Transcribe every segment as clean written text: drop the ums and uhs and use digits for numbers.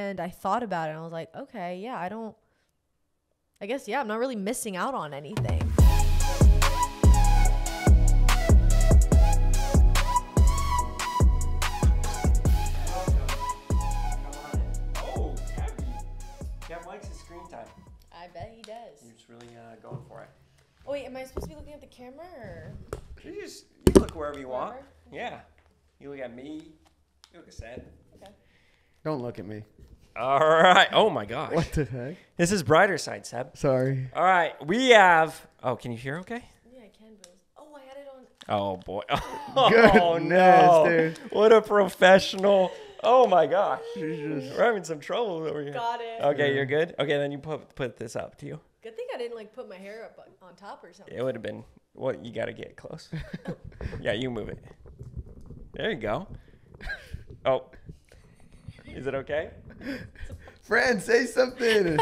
And I thought about it and I was like, okay, yeah, I'm not really missing out on anything. I bet he does. You're just really going for it. Oh wait, am I supposed to be looking at the camera or? You look wherever you want. Yeah. You look at me. You look at Seb. Okay. Don't look at me. All right. Oh my gosh. What the heck? This is Brighter Side, Seb. Sorry. All right. We have. Oh, can you hear? Okay. Yeah, I can. But I had it on. Oh boy. Oh no, dude. What a professional. Oh my gosh. Jesus. We're having some trouble over here. Got it. Okay, you're good. Okay, then you put this up to you. Good thing I didn't put my hair up on top or something. It would have been. Well, you got to get close. Yeah, you move it. There you go. Oh. Is it okay? Fran, say something.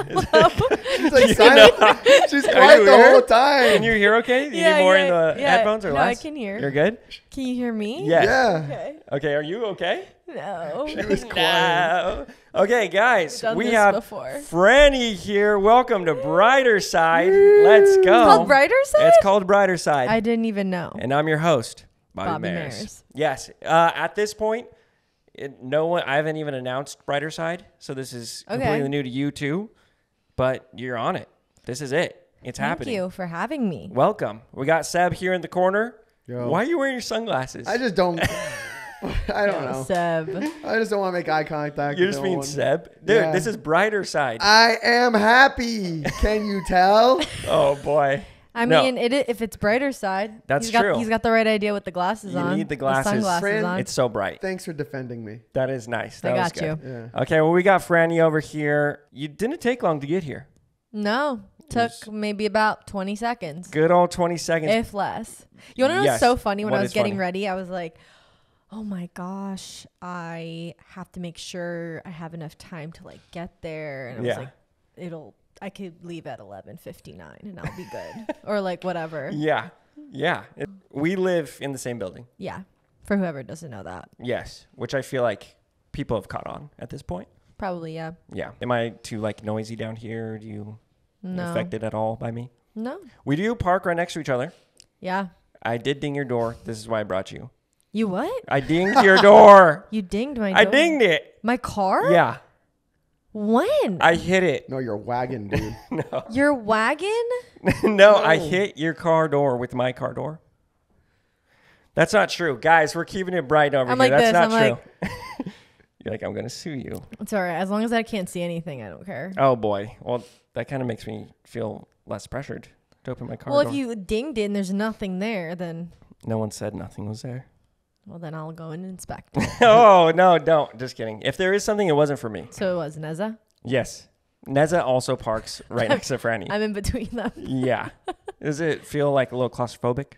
She's like silent. She's quiet the whole time. Can you hear okay? You need more in the headphones or less? I can hear. You're good? Can you hear me? Yes. Yeah. Okay. Okay, are you okay? No. She was quiet. No. Okay, guys, we have before. Franny here. Welcome to Brighter Side. Let's go. It's called Brighter Side? It's called Brighter Side. I didn't even know. And I'm your host, Bobby Bobby Mares. Mares. Yes. At this point, I haven't even announced Brighter Side, so this is completely new to you too. But you're on it. This is it. It's happening. Thank you for having me. Welcome. We got Seb here in the corner. Yo. Why are you wearing your sunglasses? I just don't. I don't know. Seb. I just don't want to make eye contact. You're just being Seb? Dude, Yeah. This is Brighter Side. I am happy. Can you tell? Oh, boy. I mean, if it's Brighter Side, That's true. true. He's got the right idea with the glasses You on. need the glasses. sunglasses Fran, on. It's so bright. Thanks for defending me. That is nice. I That was got you. good. Yeah. Okay, well, we got Franny over here. You didn't take long to get here. No. Took maybe about 20 seconds. Good old 20 seconds. If less. You want to know Yes. what's so funny? When What I was is getting funny? ready, I was like, oh my gosh, I have to make sure I have enough time to get there. And I was like, I could leave at 11:59 and I'll be good. Or whatever. Yeah. Yeah. We live in the same building. Yeah. For whoever doesn't know that. Yes. Which I feel like people have caught on at this point. Probably, yeah. Yeah. Am I too noisy down here? Do you No. affected at all by me? No. We do park right next to each other. Yeah. I did ding your door. This is why I brought you. You what? I dinged your door. You dinged my door? I dinged it. My car? Yeah. When? I hit it. No, your wagon, dude. No. Your wagon? No, I hit your car door with my car door. That's not true. Guys, we're keeping it bright over I'm here. like That's this. not I'm true. You're like, I'm going to sue you. It's all right. As long as I can't see anything, I don't care. Oh, boy. Well, that kind of makes me feel less pressured to open my car Well, door. if you dinged it and there's nothing there, then... No one said nothing was there. Well, then I'll go and inspect. Oh, no, don't. Just kidding. If there is something, it wasn't for me. So it was Neza? Yes. Neza also parks right next to Franny. I'm in between them. Yeah. Does it feel like a little claustrophobic?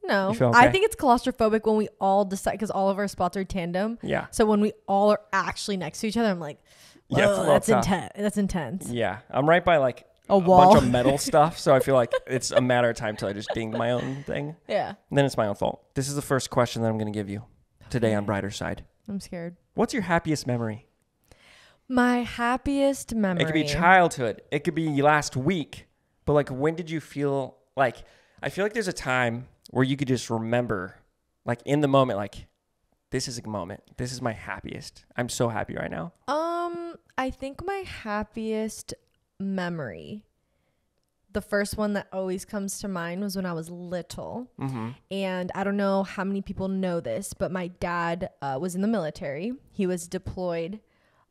No. You feel okay? I think it's claustrophobic when we all decide, because all of our spots are tandem. Yeah. So when we all are actually next to each other, I'm like, Yeah, it's a whoa, little that's tough. intense. That's intense. Yeah. I'm right by A a wall. bunch of metal stuff, so I feel like it's a matter of time till I just dinged my own thing. Yeah. And then it's my own fault. This is the first question that I'm going to give you today on Brighter Side. I'm scared. What's your happiest memory? My happiest memory. It could be childhood. It could be last week. But when did you feel I feel like there's a time where you could just remember, in the moment, this is a moment. This is my happiest. I'm so happy right now. I think my happiest memory, the first one that always comes to mind, was when I was little. Mm-hmm. And I don't know how many people know this, but my dad was in the military. He was deployed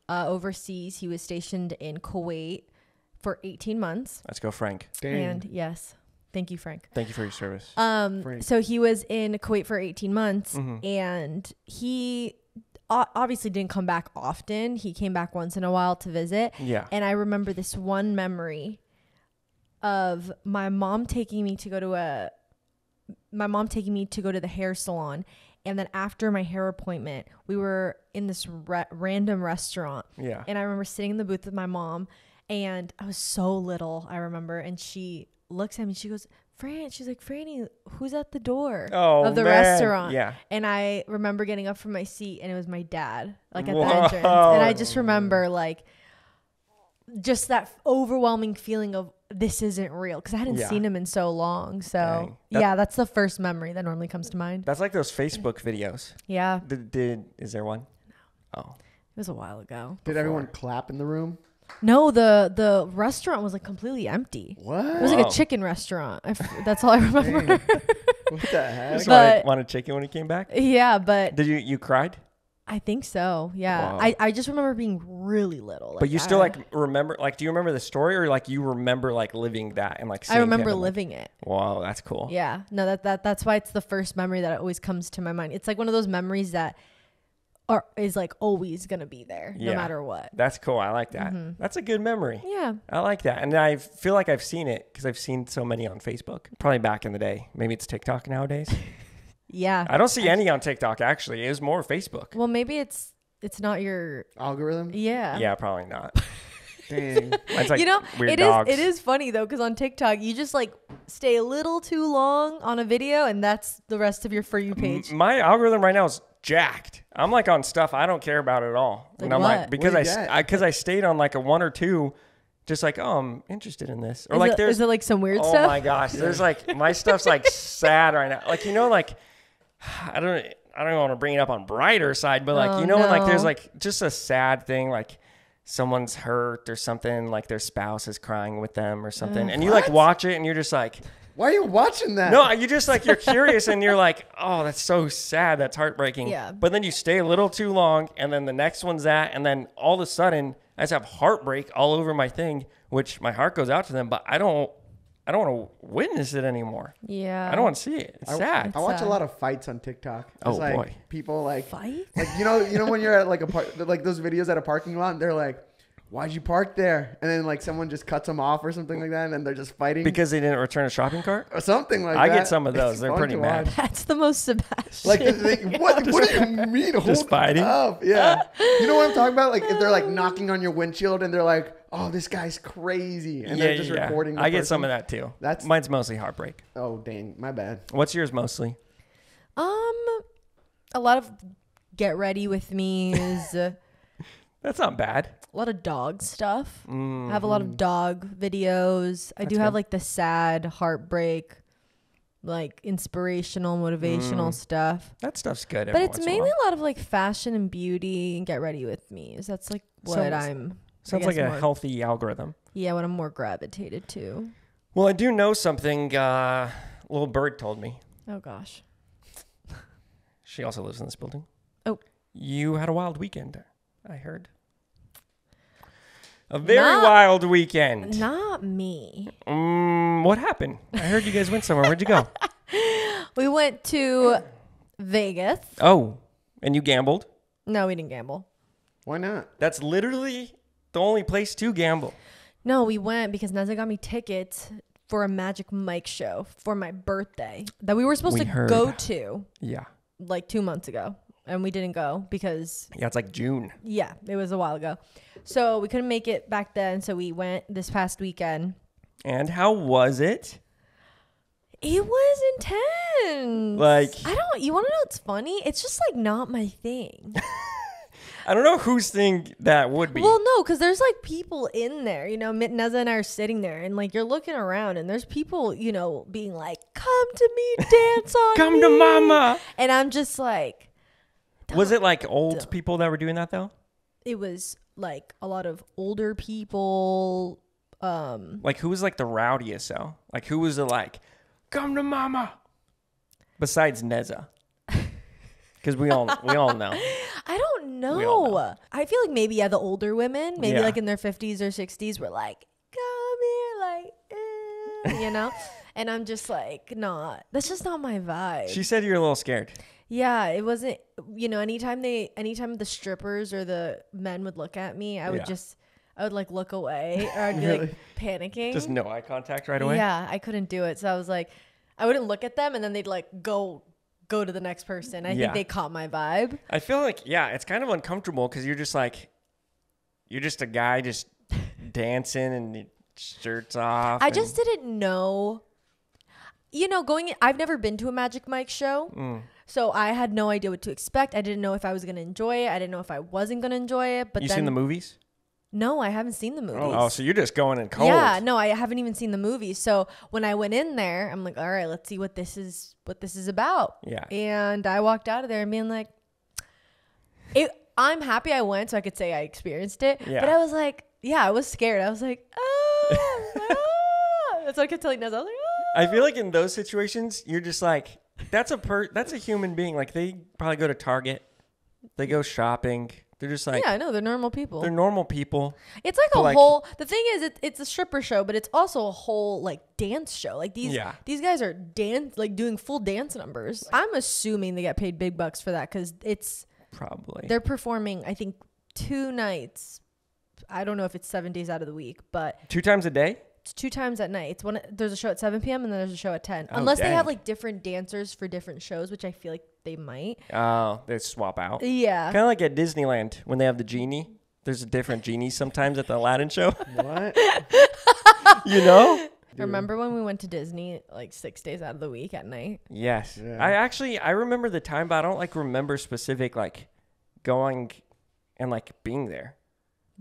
overseas. He was stationed in Kuwait for 18 months. Let's go, Frank. Dang. And yes, thank you, Frank. Thank you for your service. Frank. So he was in Kuwait for 18 months, Mhm. and he obviously didn't come back often. He came back once in a while to visit. Yeah. And I remember this one memory of my mom taking me to go to the hair salon. And then after my hair appointment, we were in this random restaurant. Yeah. And I remember sitting in the booth with my mom, and I was so little, I remember. And she looks at me, she goes, She's like, Franny, who's at the door of the restaurant? Yeah. And I remember getting up from my seat, and it was my dad, like at the entrance. And I just remember like just that overwhelming feeling of this isn't real, because I hadn't seen him in so long. So that's the first memory that normally comes to mind. That's like those Facebook videos. Yeah. Is there one? No. Oh, it was a while ago. Did everyone clap in the room? No, the restaurant was like completely empty. What? It was like a chicken restaurant. That's all I remember. What the heck? Just wanted chicken when he came back? Yeah, but did you cried? I think so. Yeah. Wow. I just remember being really little. But you still like remember, like, do you remember the story, or like you remember like living that and like seeing I remember him and, living it. Wow, that's cool. Yeah. No, that's why it's the first memory that always comes to my mind. It's like one of those memories that is like always going to be there no matter what. That's cool. I like that. Mm-hmm. That's a good memory. Yeah. I like that. And I feel like I've seen it because I've seen so many on Facebook. Probably back in the day. Maybe it's TikTok nowadays. Yeah. I don't see any on TikTok, actually. It was more Facebook. Well, maybe it's not your algorithm. Yeah. Yeah, probably not. Dang. It's like weird it dogs. is. It is funny though, because on TikTok you just like stay a little too long on a video, and that's the rest of your For You page. My algorithm right now is jacked. I'm like on stuff I don't care about at all. Like and I'm what? like, because I stayed on like a one or two, just like, oh, I'm interested in this. Or is like is it like some weird stuff? Oh my gosh, there's like my stuff's like sad right now. Like, you know, like I don't want to bring it up on brighter side, but like, when like there's like just a sad thing, like someone's hurt or something, like their spouse is crying with them or something, and you like watch it and you're just like, why are you watching that? no, you just like, you're curious and you're like, oh, that's so sad, that's heartbreaking. Yeah. But then you stay a little too long, and then the next one's that, and then all of a sudden I just have heartbreak all over my thing, which my heart goes out to them, but I don't want to witness it anymore. Yeah. I don't want to see it. It's sad. I watch a lot of fights on TikTok. It's like boy. People like fight. Like you know when you're at like like those videos at a parking lot, and they're like, why'd you park there? And then like someone just cuts them off or something like that, and then they're just fighting Because they didn't return a shopping cart? or something like that. I get some of those. It's They're fun pretty to mad. watch. That's the most Sebastian. Like what do you mean? Hold fighting? up. Yeah. You know what I'm talking about? Like if they're like knocking on your windshield and they're like, oh, this guy's crazy, and they're just recording. I get some of that too. Mine's mostly heartbreak. Oh dang, my bad. What's yours mostly? A lot of get ready with me is That's not bad. a lot of dog stuff. I have a lot of dog videos. I do have like the sad heartbreak, like inspirational, motivational stuff. That stuff's good. But it's mainly a lot of like fashion and beauty and get ready with me. So that's like what sounds like a healthy algorithm. Yeah, what I'm more gravitated to. Well, I do know something. Little Bird told me. Oh gosh. She also lives in this building. Oh. You had a wild weekend, I heard. A very wild weekend. Not me. What happened? I heard you guys went somewhere. Where'd you go? We went to Vegas. Oh, and you gambled? No, we didn't gamble. Why not? That's literally the only place to gamble. No, we went because Neza got me tickets for a Magic Mike show for my birthday that we were supposed to go to. Yeah. Like 2 months ago. And we didn't go because... Yeah, it's like June. Yeah, it was a while ago. So we couldn't make it back then. So we went this past weekend. And how was it? It was intense. Like... You want to know what's funny? It's just like not my thing. I don't know whose thing that would be. Well, no, because there's like people in there, Neza and I are sitting there and like you're looking around and there's people, being like, come to me, dance on Come me. to mama. And I'm just like. Was it like old people that were doing that though? It was like a lot of older people. Like who was like the rowdiest though? Like who was the like, come to mama? Besides Neza. Because we all know. I don't know. I feel like maybe the older women, maybe like in their 50s or 60s, were like, come here, like, And I'm just like, that's just not my vibe. She said you're a little scared. Yeah, it wasn't. Anytime the strippers or the men would look at me, I would like look away, or I'd be like panicking. Just no eye contact right away. Yeah, I couldn't do it. So I was like, I wouldn't look at them, and then they'd like go to the next person. I think they caught my vibe. I feel like, it's kind of uncomfortable because you're just a guy just dancing and shirts off. I just didn't know. I've never been to a Magic Mike show. So I had no idea what to expect. I didn't know if I was going to enjoy it. I didn't know if I wasn't going to enjoy it. But you seen the movies? No, I haven't seen the movies. Oh, so you're just going in cold. Yeah, no, I haven't even seen the movies. So when I went in there, I'm like, all right, let's see what this is about. Yeah. And I walked out of there and being like, I'm happy I went so I could say I experienced it. Yeah. But I was like, I was scared. I was like, That's what I kept telling Nez. I was like, I feel like in those situations, you're just like, that's a human being. Like they probably go to Target, they go shopping. They're just like, yeah, I know they're normal people. They're normal people. It's like whole. The thing is, it's a stripper show, but it's also a whole like dance show. Like these guys are doing full dance numbers. I'm assuming they get paid big bucks for that because it's probably they're performing. I think 2 nights. I don't know if it's 7 days out of the week, but 2 times a day. It's 2 times at night. There's a show at 7 p.m. and then there's a show at 10. Unless they have like different dancers for different shows, which I feel like they might. Oh, they swap out. Yeah. Kind of like at Disneyland when they have the genie. There's a different genie sometimes at the Aladdin show. What? You know? Remember when we went to Disney like 6 days out of the week at night? Yes. Yeah. I remember the time, but I don't like remember specific like going and like being there.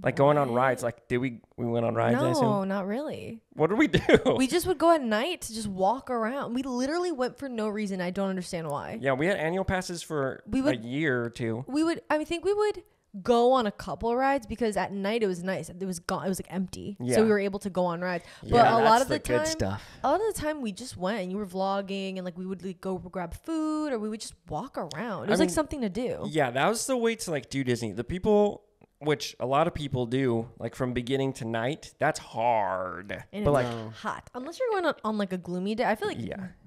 Like going on rides. Like, did we went on rides? No, not really. What did we do? We just would go at night to just walk around. We literally went for no reason. I don't understand why. Yeah, we had annual passes for a year or 2. I think we would go on a couple rides because at night it was nice. It was gone. It was like empty. Yeah. So we were able to go on rides. Yeah, but a lot of the time, good stuff. A lot of the time we just went and you were vlogging and like we would like go grab food or we would just walk around. It was like something to do. Yeah, that was the way to like do Disney. The people, which a lot of people do, like from beginning to night, that's hard. And but it's like hot. Unless you're going on like a gloomy day. I feel like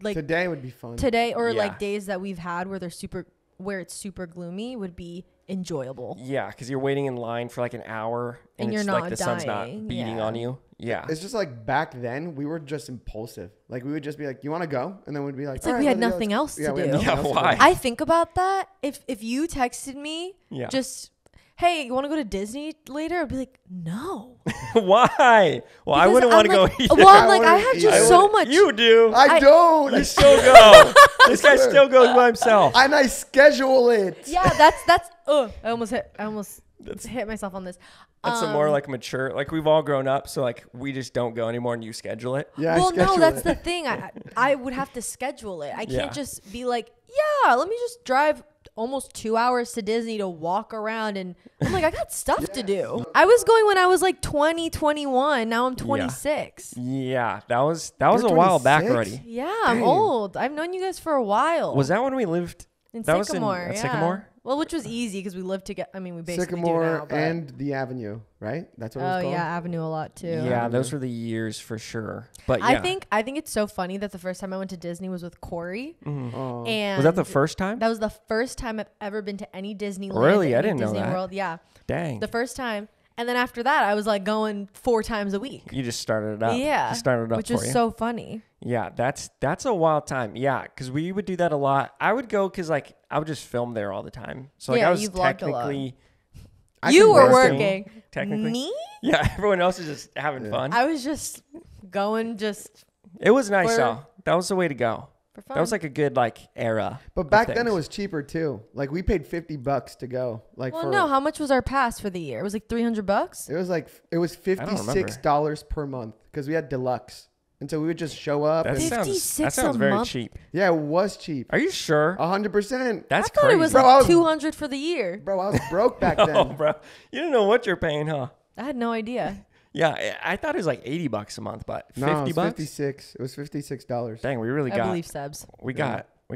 like today would be fun. Today or like days that we've had where it's super gloomy would be enjoyable. Yeah, because you're waiting in line for like an hour and you're it's not like the dying. sun's not beating on you. Yeah. It's just like back then we were just impulsive. Like we would just be like, "You want to go?" And then we'd be like, "It's like we had nothing else to do." Yeah, why? I think about that. If you texted me, just, "Hey, you want to go to Disney later?" I'd be like, "No." Why? Well, I wouldn't want to go either. Well, I'm like, I have just so much. You do. I don't. You still go. This guy still goes by himself. And I schedule it. Yeah, that's. I almost hit myself on this. That's a more like mature. Like we've all grown up, so like we just don't go anymore, and you schedule it. Yeah. Well, no, that's the thing. I would have to schedule it. I can't just be like, yeah, let me just drive almost 2 hours to Disney to walk around, and I'm like, I got stuff to do. I was going when I was like 20, 21. Now I'm 26. Yeah, that was a while back already. Yeah, I'm old. I've known you guys for a while. Was that when we lived in that Sycamore? Was in Sycamore? Well, which was easy because we lived together. I mean, we basically Sycamore do now, but and the Avenue, right? That's what it was called. Oh yeah, Avenue a lot too. Yeah, those were the years for sure. But yeah. I think it's so funny that the first time I went to Disney was with Corey. Mm-hmm. Oh. And was that the first time? That was the first time I've ever been to any Disneyland. Really? I didn't Disney know that. World. Yeah. Dang. The first time. And then after that, I was like going 4 times a week. You just started it up. Yeah. You started it up which was so funny. Yeah, that's a wild time. Yeah, because we would do that a lot. I would go because like I would just film there all the time. So like I was technically. You were working. Technically. Me? Yeah, everyone else is just having fun. I was just going It was nice though. That was the way to go. For fun. That was like a good like era. But back then it was cheaper too. Like we paid $50 to go. Like no, how much was our pass for the year? It was like $300. It was $56 per month because we had deluxe. And so we would just show up. That sounds very cheap. Yeah, it was cheap. Are you sure? 100%. That's I thought crazy. it was like $200 for the year. Bro, I was broke back then. Bro, you didn't know what you're paying, huh? I had no idea. Yeah, I thought it was like $80 a month, but $50. No, it was $56. It was $56. Dang, we really got. I believe Sebs. We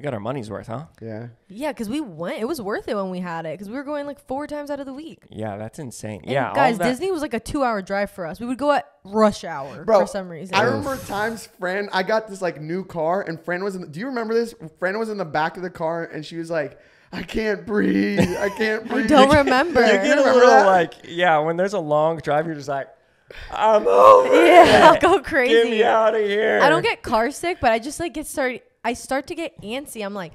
got our money's worth, huh? Yeah. Yeah, because we went. It was worth it when we had it because we were going like 4 times out of the week. Yeah, that's insane. And yeah, guys, Disney was like a 2-hour drive for us. We would go at rush hour for some reason. I remember times I got this like new car and Fran was do you remember this? Fran was in the back of the car and she was like, I can't breathe. I can't breathe. I don't remember. You get a little like, when there's a long drive, you're just like, I'm over it. I'll go crazy. Get me out of here. I don't get car sick, but I just like I start to get antsy. I'm like,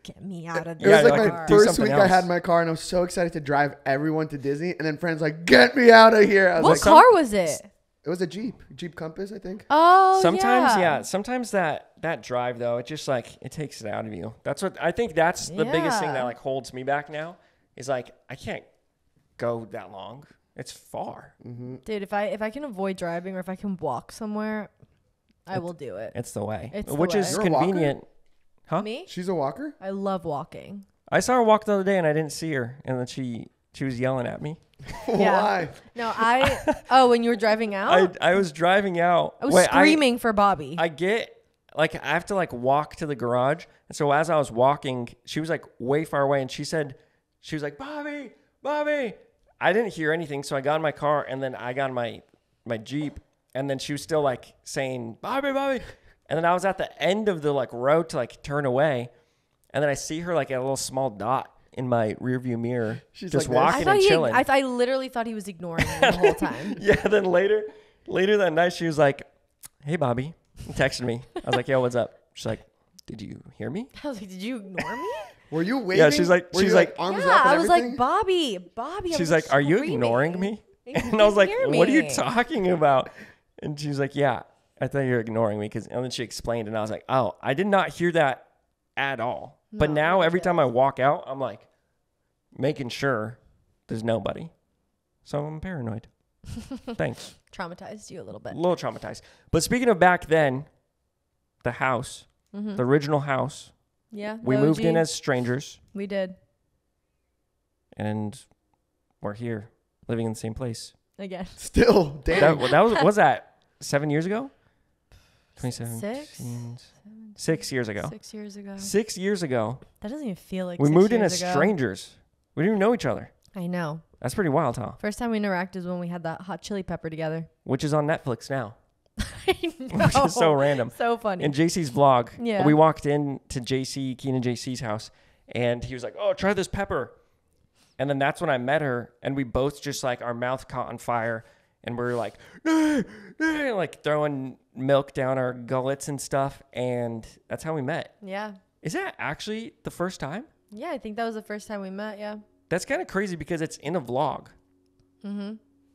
get me out of It this. was like my first week I had my car and I was so excited to drive everyone to Disney. And then Fran's like, get me out of here. I was what car was it? It was a Jeep Compass, I think. Oh, sometimes that that drive though, it just like it takes it out of you. That's what I think. That's the biggest thing that like holds me back now. Is like I can't go that long. It's far. Mm-hmm. Dude, if I can avoid driving or if I can walk somewhere, I will do it. It's the way. It's which the way. is You're a convenient. Huh? Me? She's a walker? I love walking. I saw her walk the other day and I didn't see her, and then she was yelling at me. Yeah. Why? No, when you were driving out? I was driving out. I was screaming for Bobby. I get like I have to like walk to the garage, and so as I was walking, she was like way far away, and she was like, Bobby. I didn't hear anything, so I got in my car, and then I got in my Jeep, and then she was still like saying Bobby, and then I was at the end of the like road to like turn away, and then I see her like at a little small dot in my rearview mirror, She's just like walking and chilling. I literally thought he was ignoring me the whole time. Yeah, then later that night, she was like, hey, Bobby, and texted me. I was like, yo, what's up? She's like, did you hear me? I was like, did you ignore me? Were you waving? Yeah, she's like arms Yeah, up and I was everything? like, Bobby. She's like, are you ignoring me? And I was like, what are you talking about? And she's like, yeah, I thought you were ignoring me. And then she explained, and I was like, oh, I did not hear that at all. But No, now you every did. time I walk out, I'm like making sure there's nobody. So I'm paranoid. Thanks. Traumatized you a little bit. A little traumatized. But speaking of back then, the house, the original house, Yeah. we the moved in OG. as strangers, We did. and we're here living in the same place. Again. Still, damn. Was that 7 years ago? 2017. 6 years ago. 6 years ago. 6 years ago, That doesn't even feel like we 6 moved in years as ago. strangers. We didn't even know each other. I know. That's pretty wild, huh? First time we interacted was when we had that hot chili pepper together. Which is on Netflix now, I know. which is so random. So funny. In JC's vlog, Yeah. we walked in to Keenan JC's house, and he was like, oh, try this pepper. And then that's when I met her, and we both just like our mouth caught on fire, and we were like, like throwing milk down our gullets and stuff, and that's how we met. Yeah. Is that actually the first time? Yeah, I think that was the first time we met. Yeah. That's kind of crazy because it's in a vlog. Mm-hmm.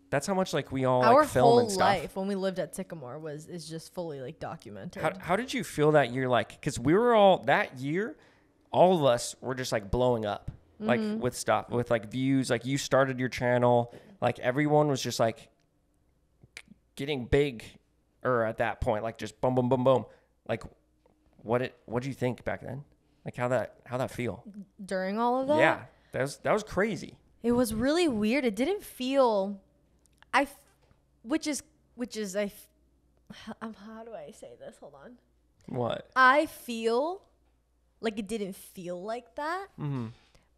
That's how much like we all Our like film whole and stuff. life when we lived at Sycamore is just fully like documented. How did you feel that year? Like, because we were all that year, all of us were just like blowing up, like with stuff, with like views. Like you started your channel, like everyone was just like getting big, or at that point, like just boom, boom, boom, boom. Like, what did you think back then? Like how that feel? During all of that? Yeah, that was crazy. It was really weird. It didn't feel, which is how do I say this? Hold on. What? I feel like it didn't feel like that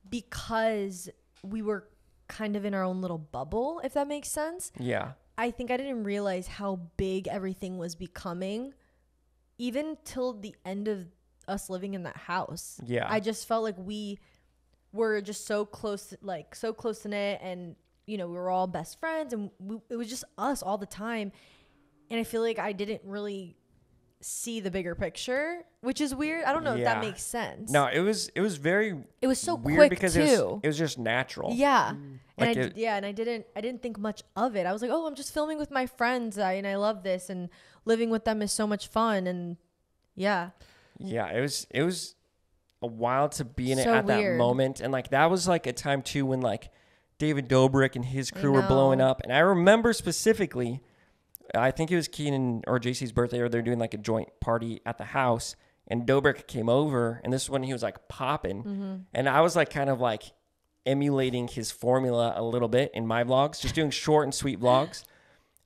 because we were kind of in our own little bubble, if that makes sense. Yeah. I think I didn't realize how big everything was becoming even till the end of us living in that house. Yeah. I just felt like we were just so close knit, and you know, we were all best friends, and it was just us all the time. And I feel like I didn't really see the bigger picture, which is weird. I don't know if that makes sense. No, it was so weird quick because too. it was just natural. Yeah. Like And I didn't think much of it. I was like, oh, I'm just filming with my friends, and I love this, and living with them is so much fun. And yeah. Yeah, it was a while to be in it So at that weird. moment. And like that was like a time too when like David Dobrik and his crew were know. blowing up. And I remember specifically, I think it was Keenan or JC's birthday, or they're doing like a joint party at the house, and Dobrik came over, and this is when he was like popping. And I was like kind of like emulating his formula a little bit in my vlogs, just doing short and sweet vlogs.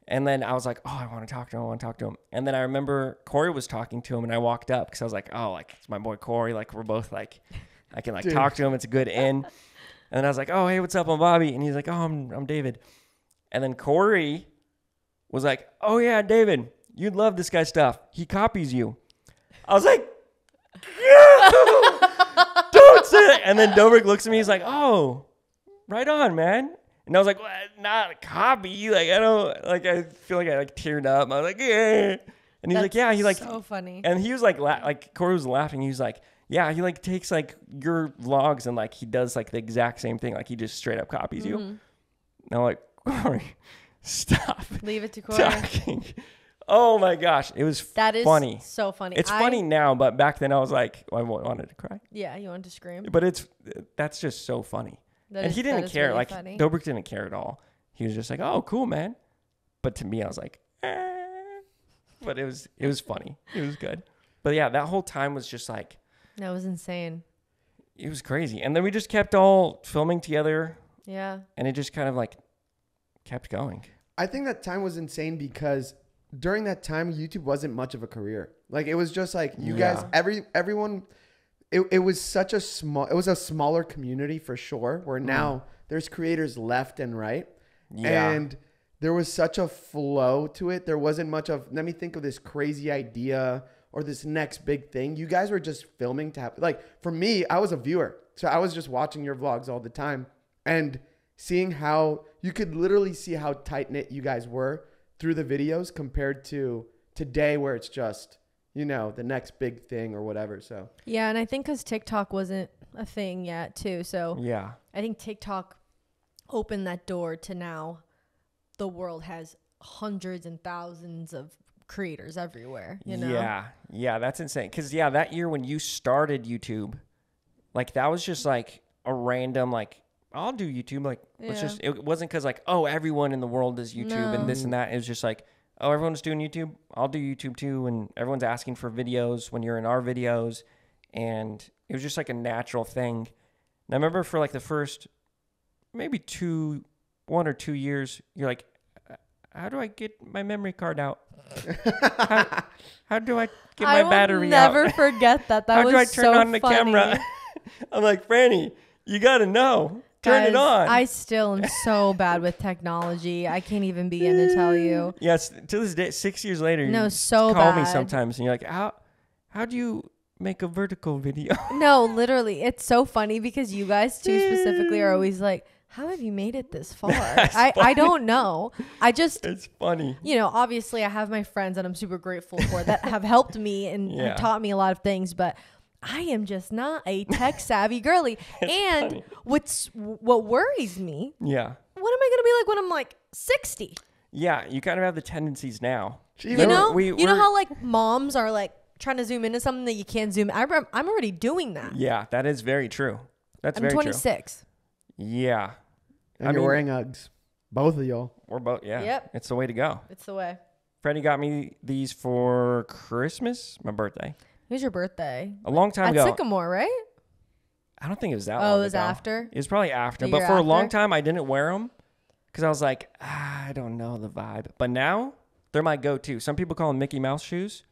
And then I was like, oh, I want to talk to him. And then I remember Corey was talking to him, and I walked up because I was like, oh, like it's my boy Corey. Like we're both like, I can like talk to him. It's a good in. And then I was like, oh, hey, what's up? I'm Bobby. And he's like, oh, I'm David. And then Corey was like, oh yeah, David, you'd love this guy's stuff. He copies you. I was like, don't say it. And then Dobrik looks at me. He's like, oh, right on, man. And I was like, well, not a copy. Like, I don't, like, I feel like I like teared up. I was like, yeah. And he's like, yeah, he like, so funny. and he was like, like Corey was laughing. He was like, yeah, he like takes like your vlogs and like he does like the exact same thing. Like he just straight up copies you. And I'm like, Corey, stop Leave it to Corey. talking Oh my gosh, it was funny. So funny. It's funny now, but back then I was like, I wanted to cry. Yeah, you wanted to scream. But that's just so funny. He didn't care. Really like funny. Dobrik didn't care at all. He was just like, oh, cool, man. But to me, I was like, But it was funny. It was good. But yeah, that whole time was just like, that was insane. It was crazy. And then we just kept all filming together. Yeah. And it just kind of like kept going. I think that time was insane because during that time, YouTube wasn't much of a career. Like it was just like you guys, everyone, it was such a smaller community for sure, where now there's creators left and right. Yeah. And there was such a flow to it. There wasn't much of, let me think of this crazy idea or this next big thing. You guys were just filming to have, like, for me, I was a viewer. So I was just watching your vlogs all the time and seeing how you could literally see how tight knit you guys were through the videos compared to today where it's just, you know, the next big thing or whatever. So, yeah. And I think because TikTok wasn't a thing yet too. So yeah, I think TikTok opened that door to now the world has hundreds and thousands of creators everywhere, you know? Yeah, that's insane. Because that year when you started YouTube, like that was just like a random, like, I'll do YouTube. Like, let's just, it wasn't because like, oh, everyone in the world does YouTube and this and that. It was just like, oh, everyone's doing YouTube. I'll do YouTube too. And everyone's asking for videos when you're in our videos. And it was just like a natural thing. And I remember for like the first maybe 1 or 2 years, you're like, how do I get my memory card out? How do I get my battery out? I will never forget that. That was so funny. How do I turn on the camera? I'm like, Franny, you got to know. Turn it on. I still am so bad with technology. I can't even begin to tell you. Yes, to this day, 6 years later, you call me sometimes and you're like, how do you make a vertical video? No, literally. It's so funny because you guys too specifically are always like, how have you made it this far? I don't know. It's funny. You know, obviously I have my friends that I'm super grateful for that have helped me and have taught me a lot of things, but I am just not a tech savvy girly. And what worries me. Yeah. What am I going to be like when I'm like 60? Yeah. You kind of have the tendencies now. You know how like moms are like trying to zoom into something that you can't zoom. I'm already doing that. Yeah, that is very true. I'm 26. Yeah. And you're wearing Uggs. Both of y'all. We're both, yeah. Yep. It's the way to go. It's the way. Freddie got me these for Christmas, my birthday. It was your birthday. A long time ago. At Sycamore, right? I don't think it was that long ago. Oh, it was ago. After? It was probably after. But for a long time, I didn't wear them because I was like, I don't know the vibe. But now, they're my go-to. Some people call them Mickey Mouse shoes.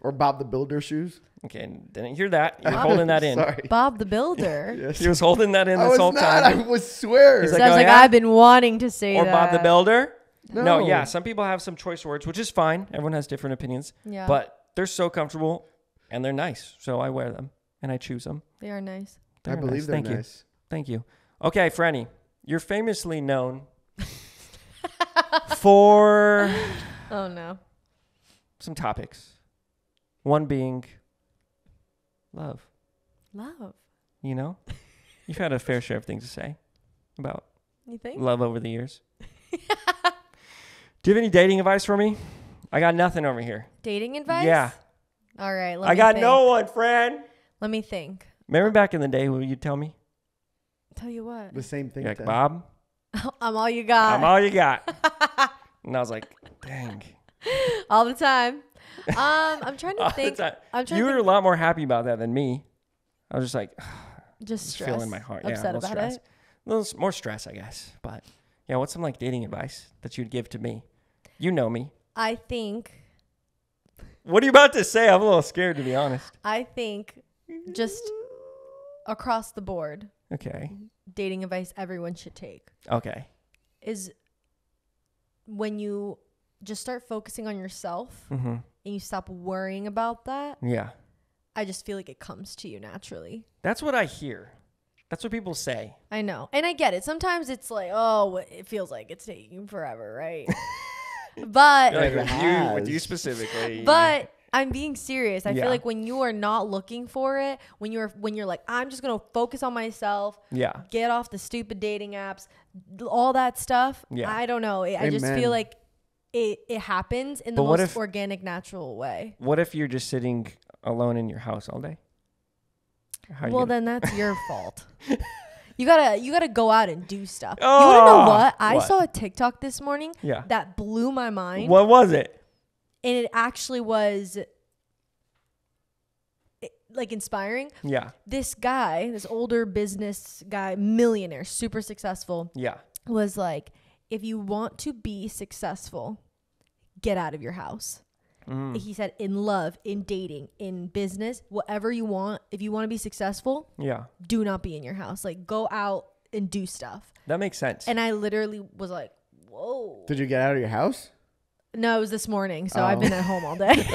Or Bob the Builder shoes. Okay, didn't hear that. You were holding that in. Sorry. Bob the Builder. Yes. He was holding that in this whole time. I was swear. He's I was like, I've been wanting to say or that. Or Bob the Builder. No, yeah. Some people have some choice words, which is fine. Everyone has different opinions. Yeah. But they're so comfortable and they're nice. So I wear them and I choose them. They are nice. I believe they're Thank nice. Thank you. Okay, Franny, you're famously known for Oh no. some topics. One being love. Love. You know? You've had a fair share of things to say about You think? love over the years. Do you have any dating advice for me? I got nothing over here. Dating advice? Yeah. All right. I got no one, Fran. Let me think. Remember back in the day when you'd tell me? Tell you what. The same thing. You're like, Bob, I'm all you got. I'm all you got. And I was like, dang. All the time. I'm trying to think. You were a lot more happy about that than me. I was just like, just stress. feeling my heart. Upset yeah, about stress. it. A little more stress, I guess. But yeah, what's some like dating advice that you'd give to me? You know me. I think. What are you about to say? I'm a little scared, to be honest. I think just across the board. Okay. Dating advice everyone should take. Okay. Is when you just start focusing on yourself and you stop worrying about that. Yeah. I just feel like it comes to you naturally. That's what I hear. That's what people say. I know. And I get it. Sometimes it's like, oh, it feels like it's taking forever, right? But like with you specifically. But I'm being serious. I feel like when you are not looking for it, when you're like, I'm just gonna focus on myself. Yeah. Get off the stupid dating apps, all that stuff. Yeah. I don't know. I just feel like it happens in the most organic, natural way. What if you're just sitting alone in your house all day? Then that's your fault. You gotta go out and do stuff. You wanna know what? I saw a TikTok this morning that blew my mind. What was it? And it actually was like inspiring. Yeah. This guy, this older business guy, millionaire, super successful. Yeah. Was like, if you want to be successful, get out of your house. He said, in love, in dating, in business, whatever you want, if you want to be successful, do not be in your house. Like, go out and do stuff. That makes sense. And I literally was like, whoa. Did you get out of your house? No, it was this morning, so I've been at home all day.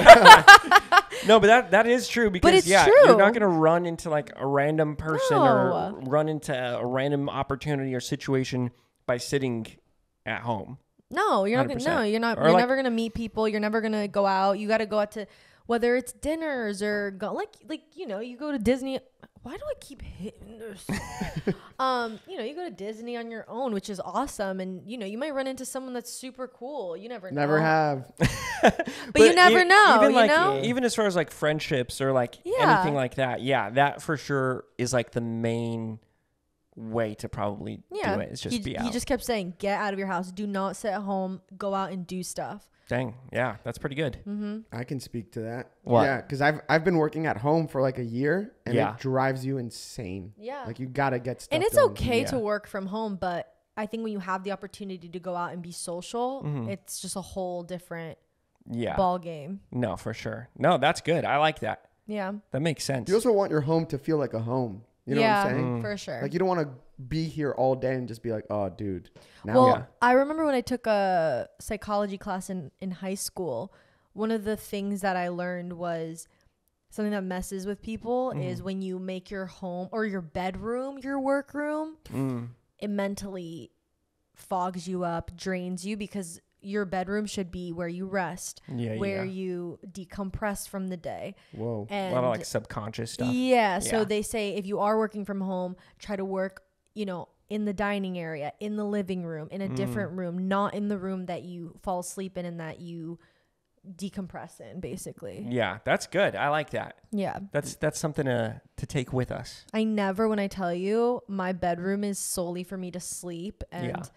No, but that is true because but it's true. You're not going to run into like a random person or run into a random opportunity or situation by sitting at home. No, you're not gonna. No, you're not. You're never gonna meet people. You're never gonna go out. You got to go out to, whether it's dinners or go you go to Disney. Why do I keep hitting this? You go to Disney on your own, which is awesome, and you might run into someone that's super cool. You never know. Never have. but you never know. Even even as far as like friendships or like anything like that. Yeah, that for sure is like the main way to probably do it. Is just be out. He just kept saying, get out of your house. Do not sit at home. Go out and do stuff. Dang. Yeah, that's pretty good. Mm-hmm. I can speak to that. What? Yeah, because I've been working at home for like a year, and it drives you insane. Yeah. Like you gotta get stuff and it's done. okay to work from home, but I think when you have the opportunity to go out and be social, it's just a whole different ball game. No, for sure. No, that's good. I like that. Yeah. That makes sense. You also want your home to feel like a home. You know what I'm saying? For sure. Like you don't want to be here all day and just be like, oh, dude. I remember when I took a psychology class in high school, one of the things that I learned was something that messes with people is when you make your home or your bedroom your workroom, it mentally fogs you up, drains you, because your bedroom should be where you rest, where you decompress from the day. Whoa. And a lot of like subconscious stuff. Yeah. So they say if you are working from home, try to work, in the dining area, in the living room, in a different room, not in the room that you fall asleep in and that you decompress in, basically. Yeah, that's good. I like that. Yeah. That's something to take with us. When I tell you, my bedroom is solely for me to sleep and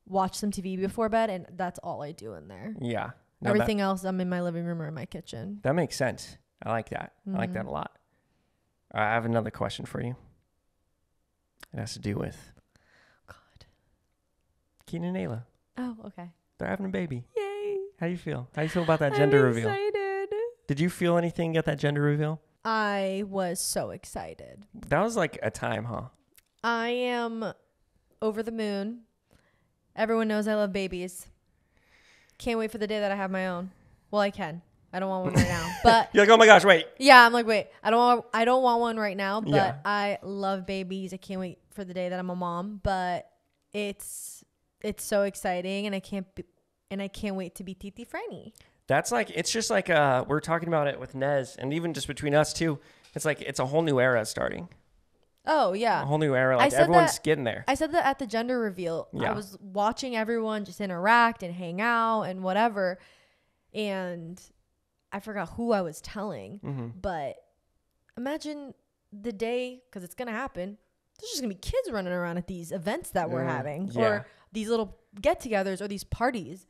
watch some TV before bed, and that's all I do in there. Yeah. No, everything else, I'm in my living room or in my kitchen. That makes sense. I like that. I like that a lot. I have another question for you. It has to do with Keenan and Ayla. Oh, okay. They're having a baby. Yay. How do you feel? How do you feel about that gender reveal? I'm excited. Did you feel anything at that gender reveal? I was so excited. That was like a time, huh? I am over the moon. Everyone knows I love babies. Can't wait for the day that I have my own. Well, I can. I don't want one right now. But you're like, oh my gosh, wait. Yeah, I'm like, wait. I don't want one right now, but I love babies. I can't wait for the day that I'm a mom. But it's so exciting, and I can't wait to be Titi Franny. That's like, it's just like we're talking about it with Nez, and even just between us too. It's like it's a whole new era starting. Oh yeah, a whole new era. Like everyone's getting there. I said that at the gender reveal. Yeah. I was watching everyone just interact and hang out and whatever, and I forgot who I was telling, but imagine the day, because it's gonna happen. There's just gonna be kids running around at these events that we're having, or these little get-togethers, or these parties.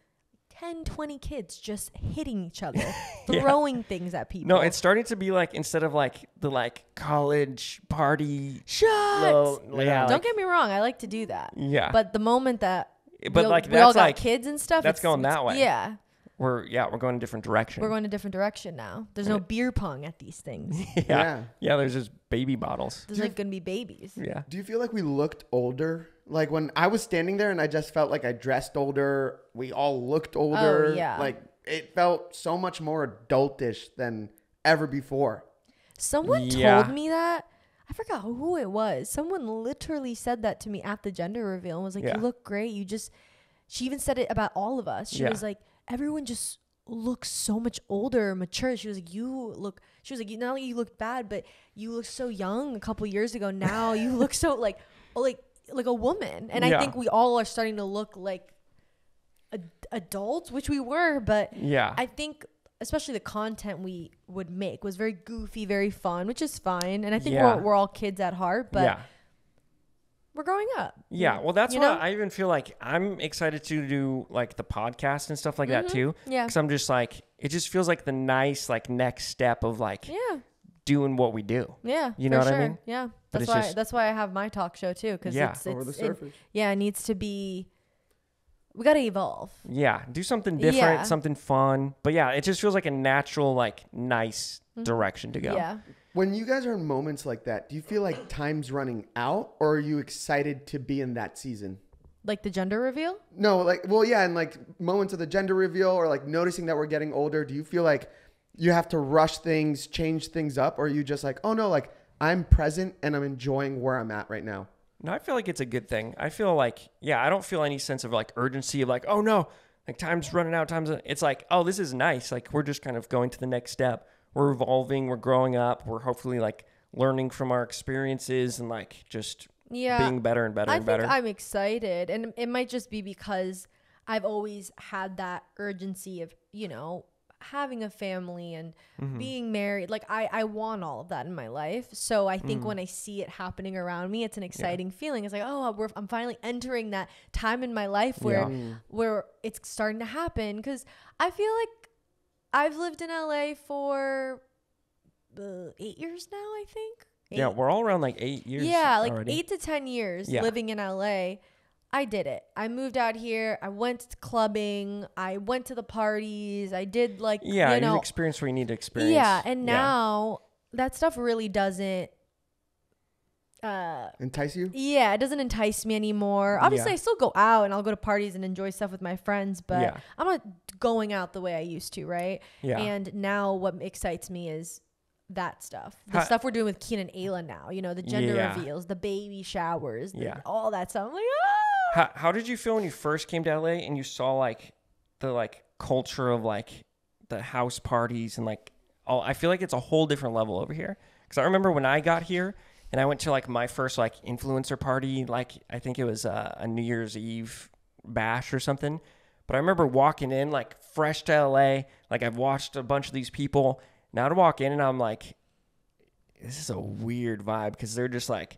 10, 20 kids just hitting each other, throwing things at people. No, it's starting to be like, instead of like the like college party. Don't get me wrong, I like to do that. Yeah. But the moment that we all got kids and stuff, that's going that way. Yeah. We're going a different direction. We're going a different direction now. There's no beer pong at these things. Yeah, there's just baby bottles. There's like going to be babies. Yeah. Do you feel like we looked older? Like when I was standing there and I just felt like I dressed older. We all looked older. Oh, yeah. Like it felt so much more adultish than ever before. Someone told me that. I forgot who it was. Someone literally said that to me at the gender reveal and was like, you look great. She even said it about all of us. She was like, everyone just looks so much older, mature. She was like, not like you looked bad, but you look so young a couple years ago. Now you look so like a woman. And I think we all are starting to look like adults, which we were, but yeah, I think especially the content we would make was very goofy, very fun, which is fine. And I think we're all kids at heart, but we're growing up. Yeah. Well, that's why I even feel like I'm excited to do like the podcast and stuff like that too. Yeah. Cause I'm just like, it just feels like the nice, like next step of like doing what we do. Yeah. You know what I mean? Yeah. That's why I have my talk show too. Cause it's over the surface. It needs to be, we got to evolve. Yeah. Do something different, something fun. But yeah, it just feels like a natural, like nice direction to go. Yeah. When you guys are in moments like that, do you feel like time's running out, or are you excited to be in that season? Like the gender reveal? No, like, well, yeah, and like moments of the gender reveal, or like noticing that we're getting older, do you feel like you have to rush things, change things up, or are you just like, oh no, like I'm present and I'm enjoying where I'm at right now? No, I feel like it's a good thing. I feel like, I don't feel any sense of like urgency of like, oh no, like time's running out. It's like, oh, this is nice. Like we're just kind of going to the next step. We're evolving. We're growing up. We're hopefully like learning from our experiences and like just being better and better and better. I think I'm excited, and it might just be because I've always had that urgency of, having a family and being married. Like I want all of that in my life. So I think when I see it happening around me, it's an exciting feeling. It's like, oh, I'm finally entering that time in my life where it's starting to happen. Cause I feel like I've lived in LA for 8 years now, I think. Yeah, we're all around like 8 years. Yeah, like already. 8 to 10 years living in LA. I did it. I moved out here. I went to clubbing. I went to the parties. I did like, you experienced what you need to experience. Yeah, and now that stuff really doesn't entice you? Yeah, it doesn't entice me anymore. Obviously, I still go out and I'll go to parties and enjoy stuff with my friends, but I'm not going out the way I used to, right? Yeah. And now what excites me is that stuff. The stuff we're doing with Keenan and Ayla now, the gender reveals, the baby showers, all that stuff. I'm like, How did you feel when you first came to LA and you saw like the like culture of like the house parties and like all? I feel like it's a whole different level over here. Because I remember when I got here and I went to like my first like influencer party, like I think it was a New Year's Eve bash or something. But I remember walking in like fresh to LA, like I've watched a bunch of these people. Now to walk in and I'm like, this is a weird vibe because they're just like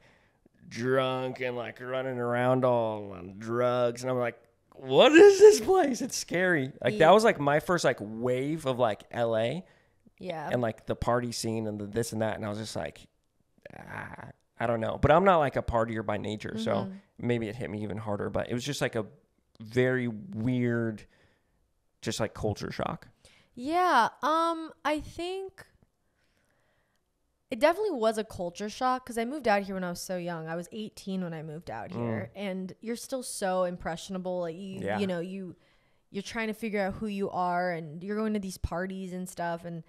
drunk and like running around all on drugs. And I'm like, what is this place? It's scary. Like that was like my first like wave of like LA. Yeah. And like the party scene and the this and that. And I was just like, I don't know. But I'm not like a partier by nature. So maybe it hit me even harder. But it was just like a very weird, just like culture shock. Yeah. I think it definitely was a culture shock because I moved out here when I was so young. I was 18 when I moved out here, and you're still so impressionable. Like you're trying to figure out who you are, and you're going to these parties and stuff. And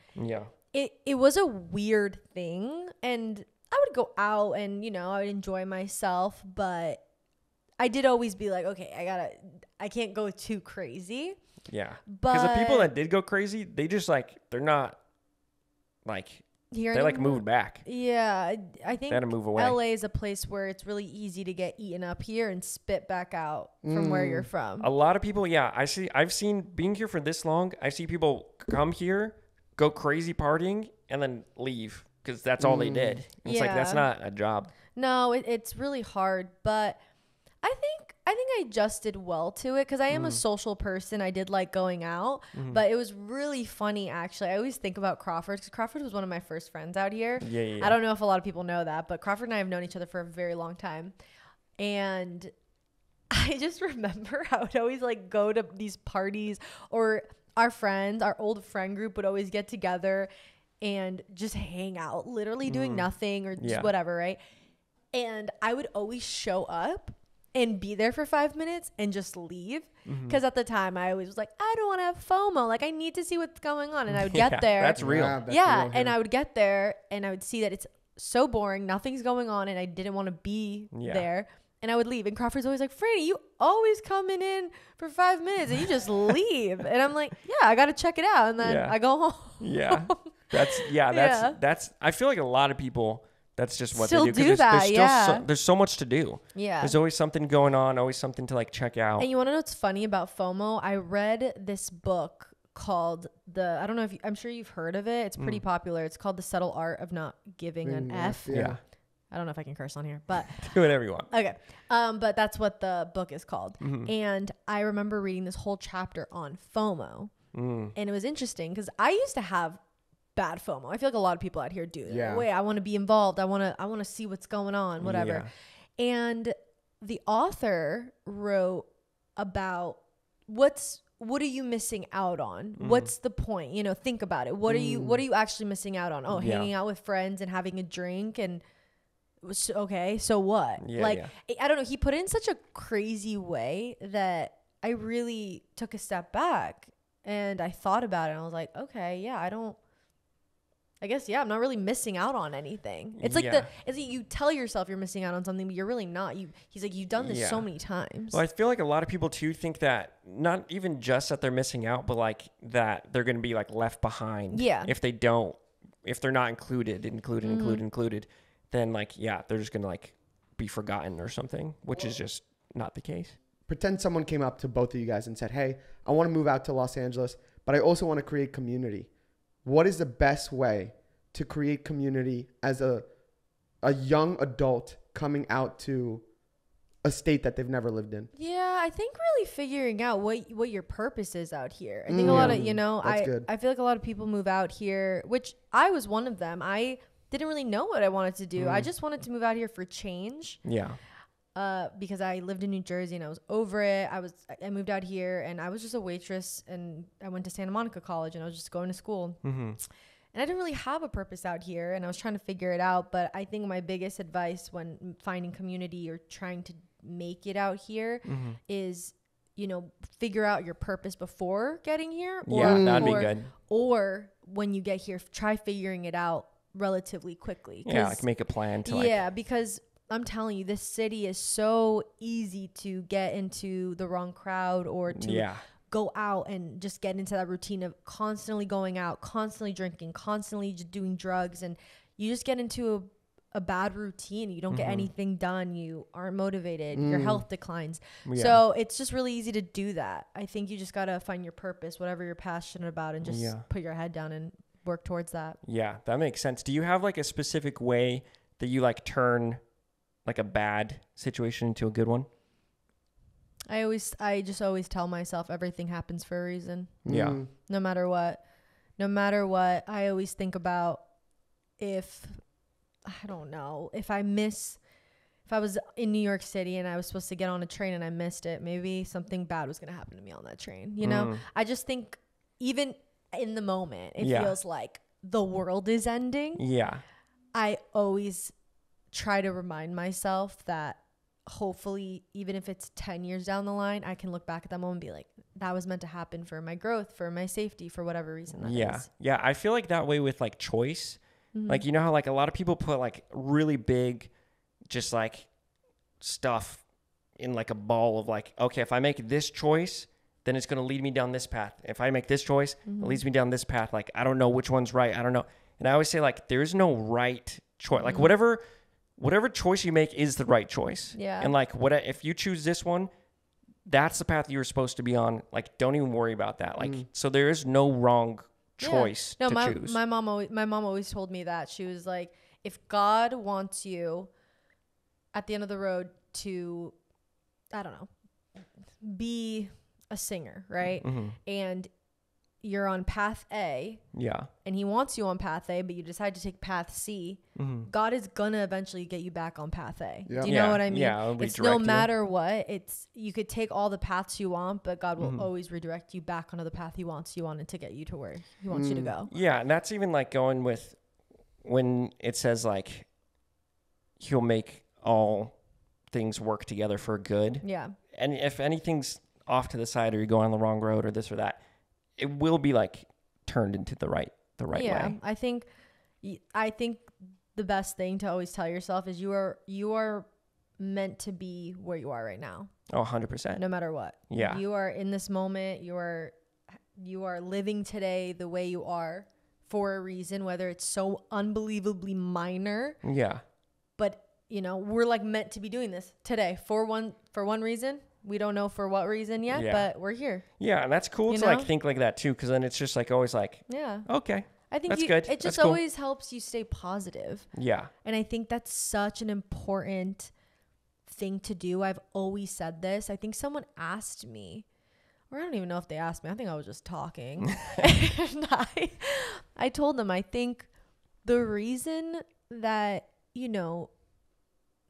it was a weird thing. And I would go out and I would enjoy myself, but I did always be like, okay, I can't go too crazy. Yeah. Because the people that did go crazy, they just like, they're not like, they like moved back. Yeah. I think they had to move away. LA is a place where it's really easy to get eaten up here and spit back out from where you're from. A lot of people, I've seen being here for this long, I see people come here, go crazy partying, and then leave because that's all they did. It's like, that's not a job. No, it's really hard, but I think I adjusted well to it because I am a social person. I did like going out, but it was really funny, actually. I always think about Crawford because Crawford was one of my first friends out here. Yeah. I don't know if a lot of people know that, but Crawford and I have known each other for a very long time. And I just remember I would always like go to these parties, or our old friend group would always get together and just hang out, literally doing nothing or just whatever, right? And I would always show up and be there for 5 minutes and just leave. Because at the time I always was like, I don't want to have FOMO. Like I need to see what's going on. And I would get there. That's real. That's real. And I would get there and I would see that it's so boring. Nothing's going on. And I didn't want to be there. And I would leave. And Crawford's always like, Franny, you always coming in for 5 minutes and you just leave. And I'm like, I got to check it out. And then I go home. That's I feel like a lot of people That's just what still they do. do that. There's so much to do. Yeah. There's always something going on, always something to like check out. And you want to know what's funny about FOMO? I read this book called I don't know if I'm sure you've heard of it. It's pretty popular. It's called The Subtle Art of Not Giving an F. Yeah. I don't know if I can curse on here, but do whatever you want. Okay. But that's what the book is called. And I remember reading this whole chapter on FOMO. And it was interesting because I used to have bad FOMO. I feel like a lot of people out here do. Yeah. Wait, I want to be involved. I want to see what's going on, whatever. Yeah. And the author wrote about what are you missing out on? What's the point? You know, think about it. What are you actually missing out on? Oh, hanging out with friends and having a drink and okay, so what? I don't know. He put it in such a crazy way that I really took a step back and I thought about it and I was like, okay, yeah, I'm not really missing out on anything. It's like you tell yourself you're missing out on something, but you're really not. He's like, you've done this so many times. Well, I feel like a lot of people too think that not even just that they're missing out, but like that they're going to be like left behind. Yeah. If they're not included, then like, they're just going to like be forgotten or something, which is just not the case. Pretend someone came up to both of you guys and said, hey, I want to move out to Los Angeles, but I also want to create community. What is the best way to create community as a young adult coming out to a state that they've never lived in? Yeah, I think really figuring out what your purpose is out here. I think a lot of, I feel like a lot of people move out here, which I was one of them. I didn't really know what I wanted to do. I just wanted to move out here for change. Yeah. Because I lived in New Jersey and I was over it. I moved out here and I was just a waitress and I went to Santa Monica College and I was just going to school. And I didn't really have a purpose out here and I was trying to figure it out. But I think my biggest advice when finding community or trying to make it out here is, figure out your purpose before getting here. That'd be good. Or when you get here, try figuring it out relatively quickly. Like make a plan to because I'm telling you, this city is so easy to get into the wrong crowd or to go out and just get into that routine of constantly going out, constantly drinking, constantly just doing drugs. And you just get into a bad routine. You don't get anything done. You aren't motivated. Your health declines. So it's just really easy to do that. I think you just got to find your purpose, whatever you're passionate about, and just put your head down and work towards that. Yeah, that makes sense. Do you have like a specific way that you like turn like a bad situation into a good one? I just always tell myself everything happens for a reason. Yeah. No matter what, I always think about if I was in New York City and I was supposed to get on a train and I missed it, maybe something bad was going to happen to me on that train. I just think even in the moment, it feels like the world is ending. Yeah. I always try to remind myself that hopefully, even if it's 10 years down the line, I can look back at that moment and be like, that was meant to happen for my growth, for my safety, for whatever reason that is. Yeah. I feel like that way with like choice. Like, you know how like a lot of people put like really big, just like stuff in like a ball of like, okay, if I make this choice, then it's going to lead me down this path. If I make this choice, it leads me down this path. Like, I don't know which one's right. I don't know. And I always say like, there's no right choice. Like whatever choice you make is the right choice. Yeah. And like, if you choose this one, that's the path you were supposed to be on. Like, don't even worry about that. Like, so there is no wrong choice to choose. My mom always told me that. She was like, if God wants you at the end of the road to, I don't know, be a singer, right? And you're on path A. Yeah. And he wants you on path A, but you decide to take path C. God is going to eventually get you back on path A. Yeah. Do you know what I mean? Yeah. It's no matter what. You could take all the paths you want, but God will always redirect you back onto the path he wants you on and to get you to where he wants you to go. Yeah. And that's even like going with when it says like, he'll make all things work together for good. Yeah. And if anything's off to the side or you go on the wrong road or this or that, it will be like turned into the right way. Yeah, I think the best thing to always tell yourself is you are meant to be where you are right now. Oh, 100%. No matter what. Yeah. You are in this moment. You are living today the way you are for a reason, whether it's so unbelievably minor. Yeah. but you know, we're like meant to be doing this today for one reason. We don't know for what reason yet, but we're here. Yeah. And that's cool to like think like that too. Cause then it's just like always like, okay. I think that's good. It just always helps you stay positive. Yeah. And I think that's such an important thing to do. I've always said this. I think someone asked me, or I don't even know if they asked me. I think I was just talking. And I told them, I think the reason that, you know,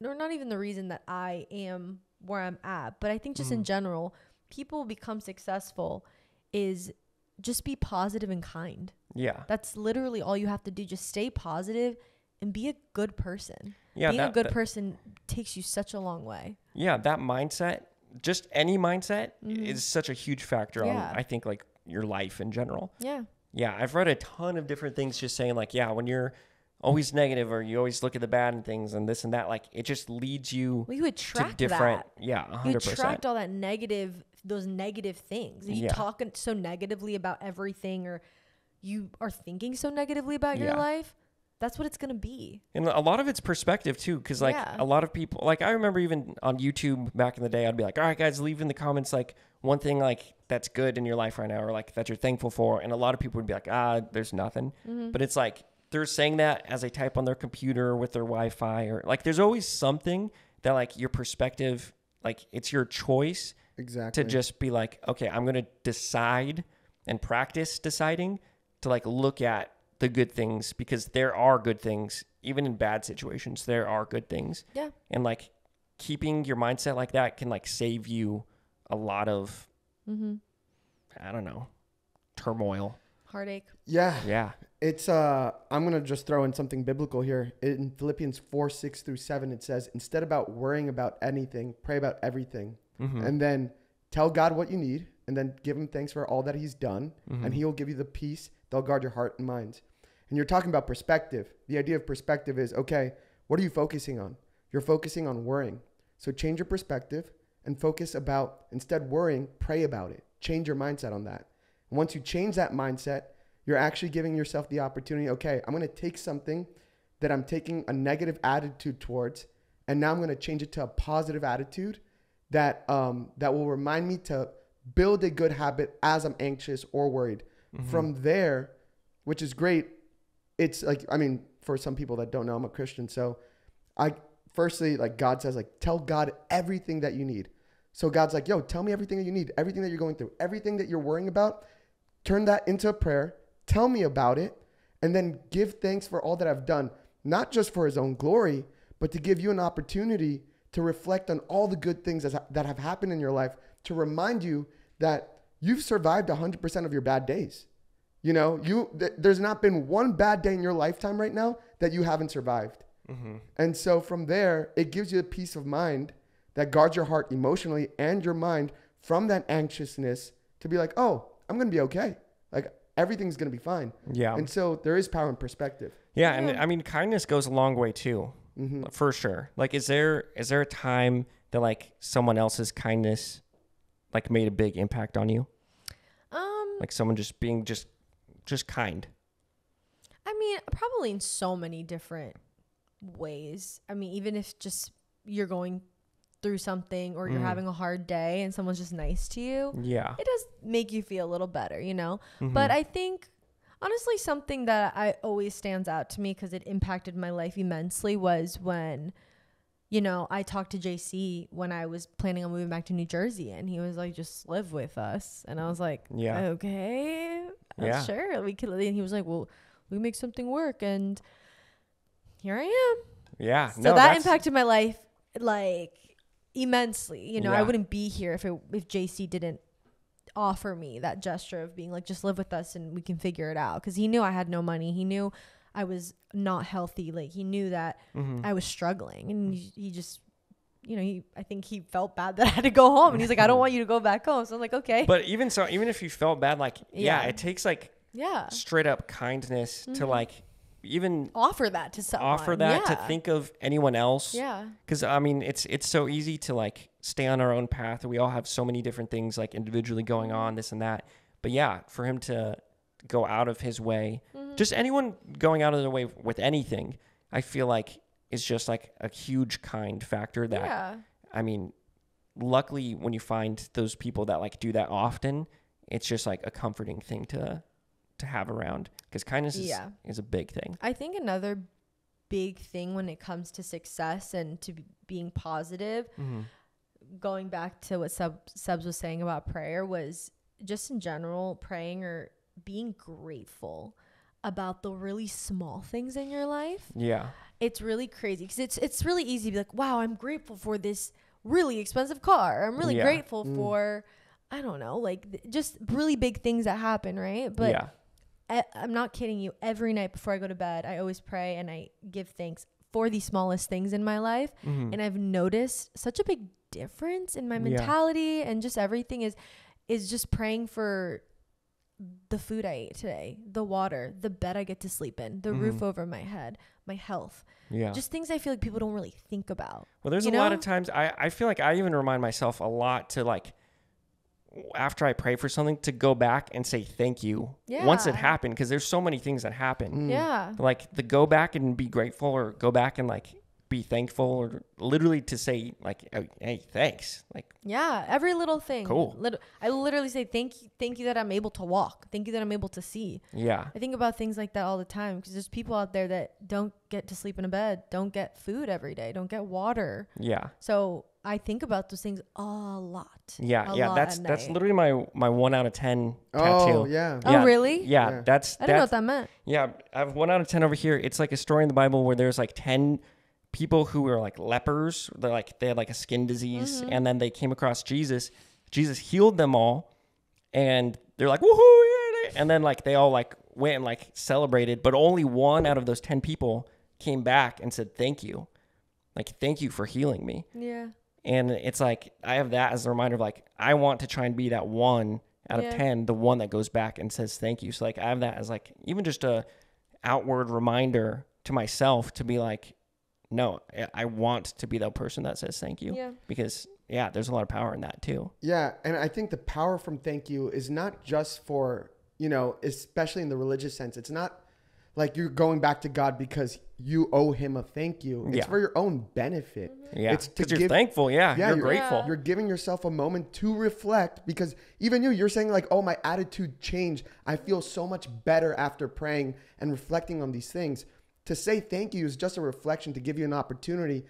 or not even the reason that I am where I'm at, but I think just in general, people become successful is just be positive and kind. Yeah. That's literally all you have to do. Just stay positive and be a good person. Yeah. Being a good person takes you such a long way. Yeah. That mindset, just any mindset is such a huge factor on, I think, like your life in general. Yeah. Yeah. I've read a ton of different things just saying like, when you're always negative or you always look at the bad in things and this and that, like it just leads you to different. Yeah. 100%. You attract all that those negative things. You talk so negatively about everything, or you are thinking so negatively about your life, that's what it's going to be. And a lot of it's perspective too. Cause like a lot of people, like I remember even on YouTube back in the day, I'd be like, all right guys, leave in the comments, like one thing like that's good in your life right now, or like that you're thankful for. And a lot of people would be like, there's nothing, but it's like, they're saying that as they type on their computer with their Wi-Fi, or like, there's always something that like your perspective, like it's your choice to just be like, okay, I'm going to decide and practice deciding to like look at the good things, because there are good things, even in bad situations, there are good things. Yeah. And like keeping your mindset like that can like save you a lot of, I don't know, turmoil. Heartache. Yeah. Yeah. It's, I'm going to just throw in something biblical here. In Philippians 4:6-7, it says, instead about worrying about anything, pray about everything. And then tell God what you need, and then give him thanks for all that he's done. And he will give you the peace that'll guard your heart and mind. And you're talking about perspective. The idea of perspective is, okay, what are you focusing on? You're focusing on worrying. So change your perspective and focus about, instead worrying, pray about it. Change your mindset on that. And once you change that mindset, you're actually giving yourself the opportunity, okay, I'm going to take something that I'm taking a negative attitude towards, and now I'm going to change it to a positive attitude that that will remind me to build a good habit as I'm anxious or worried. From there, which is great, it's like, I mean, for some people that don't know, I'm a Christian. So firstly, like God says, like, tell God everything that you need. So God's like, yo, tell me everything that you need, everything that you're going through, everything that you're worrying about, turn that into a prayer, tell me about it, and then give thanks for all that I've done, not just for his own glory, but to give you an opportunity to reflect on all the good things that have happened in your life, to remind you that you've survived 100% of your bad days. You know, there's not been one bad day in your lifetime right now that you haven't survived. And so from there, it gives you a peace of mind that guards your heart emotionally and your mind from that anxiousness to be like, oh, I'm going to be okay. Like everything's going to be fine. Yeah. And so there is power in perspective. Yeah. And I mean, kindness goes a long way too, for sure. Like, is there a time that like someone else's kindness like made a big impact on you? Like someone just being just kind. I mean, probably in so many different ways. I mean, even if just you're going through something or you're having a hard day and someone's just nice to you, it does make you feel a little better, you know? But I think honestly, something that I always stands out to me because it impacted my life immensely was when, you know, I talked to JC when I was planning on moving back to New Jersey, and he was like, just live with us. And I was like, okay, sure, we could. And he was like, well, we make something work. And here I am. Yeah. So that impacted my life like immensely. You know, I wouldn't be here if JC didn't offer me that gesture of being like, just live with us and we can figure it out. Because he knew I had no money. He knew I was not healthy. Like he knew that I was struggling, and he just, you know, I think he felt bad that I had to go home, and he's like, I don't want you to go back home. So I'm like, okay. But even if you felt bad, like, it takes like straight up kindness to like even offer that to someone. To think of anyone else. Yeah. Cause I mean, it's so easy to like stay on our own path. We all have so many different things like individually going on, this and that. But for him to go out of his way, just anyone going out of their way with anything, I feel like is just like a huge kind factor that, Yeah. I mean, luckily when you find those people that like do that often, it's just like a comforting thing to have around, because kindness is a big thing. I think another big thing when it comes to success and to being positive, going back to what Subs was saying about prayer, was just in general praying or being grateful about the really small things in your life. Yeah. It's really crazy because it's really easy to be like, wow, I'm grateful for this really expensive car. I'm really grateful for, I don't know, like just really big things that happen, right? But I'm not kidding you. Every night before I go to bed, I always pray and I give thanks for the smallest things in my life. And I've noticed such a big difference in my mentality and just everything is just praying for the food I ate today, the water, the bed I get to sleep in, the roof over my head, my health. Yeah. Just things I feel like people don't really think about. Well, there's a lot of times I feel like I even remind myself a lot to like, after I pray for something, to go back and say thank you once it happened, because there's so many things that happen. Yeah. Like the go back and be grateful, or go back and like be thankful, or literally to say like, oh, hey, thanks. Like, yeah, every little thing. Cool. I literally say thank you that I'm able to walk. Thank you that I'm able to see. Yeah. I think about things like that all the time, because there's people out there that don't get to sleep in a bed, don't get food every day, don't get water. Yeah. So I think about those things a lot. Yeah. That's literally my 1 out of 10 tattoo. Oh, yeah. Oh, really? Yeah. I didn't know what that meant. Yeah. I have 1 out of 10 over here. It's like a story in the Bible where there's like 10 people who were like lepers. They had like a skin disease, and then they came across Jesus. Jesus healed them all, and they're like, woohoo! Yeah. And then like they all like went and like celebrated, but only 1 out of those 10 people came back and said thank you, like thank you for healing me. Yeah. And it's like I have that as a reminder of like I want to try and be that 1 out of 10, the one that goes back and says thank you. So like I have that as like even just a outward reminder to myself to be like, no, I want to be that person that says thank you. Yeah. Because, there's a lot of power in that too. Yeah. And I think the power from thank you is not just for, especially in the religious sense. It's not like you're going back to God because you owe him a thank you. It's for your own benefit. Yeah. It's because you're thankful. Yeah. You're grateful. You're giving yourself a moment to reflect, because even you're saying like, oh, my attitude changed. I feel so much better after praying and reflecting on these things. To say thank you is just a reflection, to give you an opportunity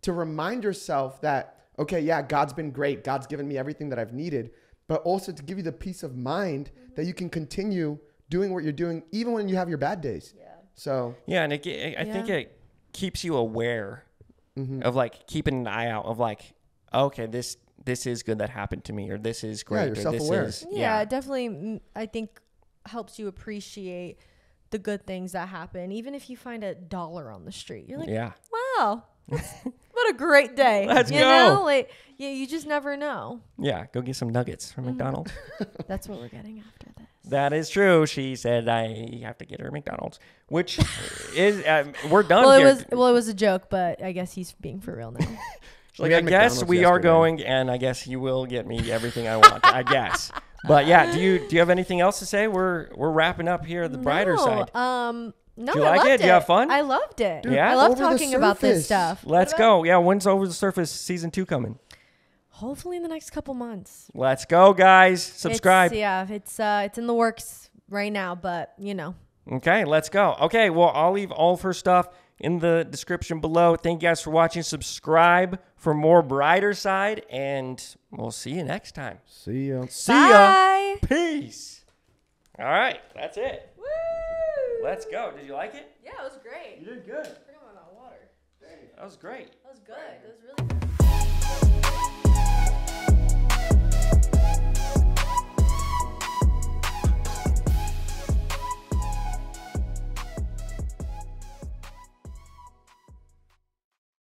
to remind yourself that, okay, God's been great. God's given me everything that I've needed, but also to give you the peace of mind that you can continue doing what you're doing, even when you have your bad days. Yeah. So, and I think it keeps you aware of like keeping an eye out of like, okay, this is good that happened to me, or this is great. You're self-aware. It definitely, I think, helps you appreciate the good things that happen. Even if you find $1 on the street, you're like, wow, what a great day. Let's go. Like, you just never know. Yeah. Go get some nuggets from McDonald's. That's what we're getting after this. That is true. She said I have to get her McDonald's, which is, we're done here. It was a joke, but I guess he's being for real now. Like, I guess we are going, and I guess you will get me everything I want, I guess. But do you have anything else to say? We're wrapping up here at the brighter side. No, do you like it? Do you have fun? I loved it. Dude, I love talking about this stuff. Let's go. Yeah, when's Over the Surface season 2 coming? Hopefully in the next couple months. Let's go, guys. Subscribe. It's in the works right now, but Okay, let's go. Okay, well, I'll leave all of her stuff in the description below. Thank you guys for watching. Subscribe for more Brighter Side, and we'll see you next time. See ya. See ya. Peace. All right, that's it. Woo! Let's go. Did you like it? Yeah, it was great. You did good. I forgot about water. That was great. That was good. That was really good.